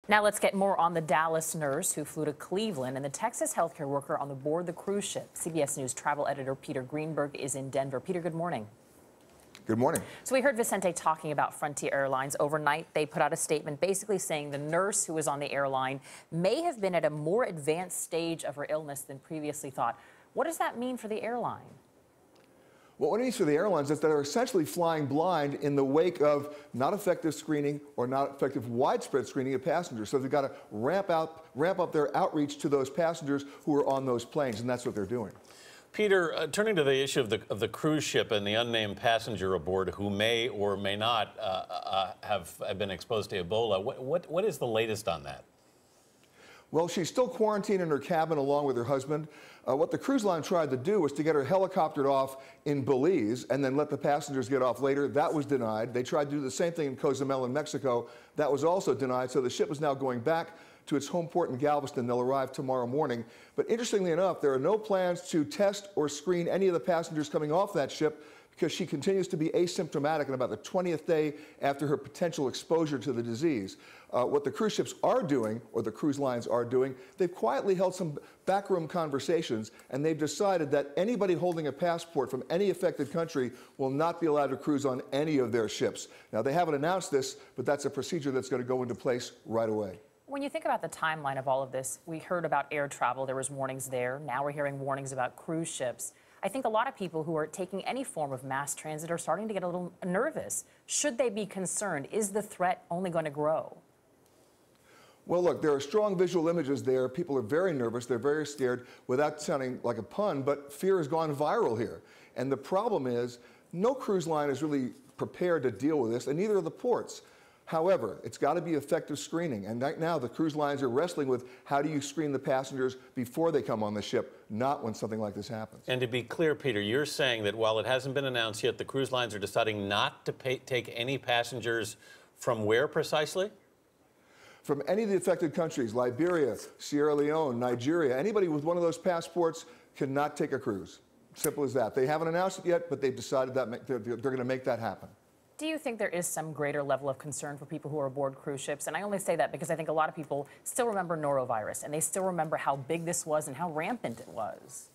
Now let's get more on the Dallas nurse who flew to Cleveland and the Texas healthcare worker on board the cruise ship. CBS News travel editor Peter Greenberg is in Denver. Peter, good morning. Good morning. So we heard Vicente talking about Frontier Airlines. Overnight, they put out a statement basically saying the nurse who was on the airline may have been at a more advanced stage of her illness than previously thought. What does that mean for the airline? Well, what it means for the airlines is that they're essentially flying blind in the wake of not effective screening or not effective widespread screening of passengers. So they've got to ramp up their outreach to those passengers who are on those planes, and that's what they're doing. Peter, turning to the issue of the cruise ship and the unnamed passenger aboard who may or may not have been exposed to Ebola, what is the latest on that? Well, she's still quarantined in her cabin along with her husband. What the cruise line tried to do was to get her helicoptered off in Belize and then let the passengers get off later. That was denied. They tried to do the same thing in Cozumel in Mexico. That was also denied. So the ship is now going back to its home port in Galveston. They'll arrive tomorrow morning. But interestingly enough, there are no plans to test or screen any of the passengers coming off that ship because she continues to be asymptomatic in about the 20th day after her potential exposure to the disease. What the cruise ships are doing, or the cruise lines are doing, they've quietly held some backroom conversations, and they've decided that anybody holding a passport from any affected country will not be allowed to cruise on any of their ships. Now, they haven't announced this, but that's a procedure that's going to go into place right away. When you think about the timeline of all of this, we heard about air travel. There was warnings there. Now we're hearing warnings about cruise ships. I think a lot of people who are taking any form of mass transit are starting to get a little nervous. Should they be concerned? Is the threat only going to grow? Well, look, there are strong visual images there. People are very nervous. They're very scared, without sounding like a pun, but fear has gone viral here. And the problem is, no cruise line is really prepared to deal with this, and neither are the ports. However, it's got to be effective screening. And right now, the cruise lines are wrestling with how do you screen the passengers before they come on the ship, not when something like this happens. And to be clear, Peter, you're saying that while it hasn't been announced yet, the cruise lines are deciding not to take any passengers from where precisely? From any of the affected countries, Liberia, Sierra Leone, Nigeria, anybody with one of those passports cannot take a cruise. Simple as that. They haven't announced it yet, but they've decided that they're going to make that happen. Do you think there is some greater level of concern for people who are aboard cruise ships? And I only say that because I think a lot of people still remember norovirus, and they still remember how big this was and how rampant it was.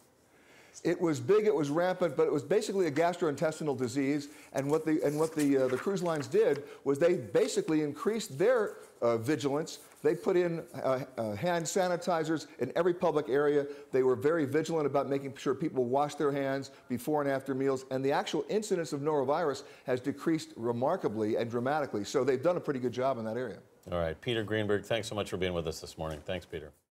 It was big, it was rampant, but it was basically a gastrointestinal disease. And what the cruise lines did was they basically increased their vigilance. They put in hand sanitizers in every public area. They were very vigilant about making sure people wash their hands before and after meals. And the actual incidence of norovirus has decreased remarkably and dramatically. So they've done a pretty good job in that area. All right, Peter Greenberg, thanks so much for being with us this morning. Thanks, Peter.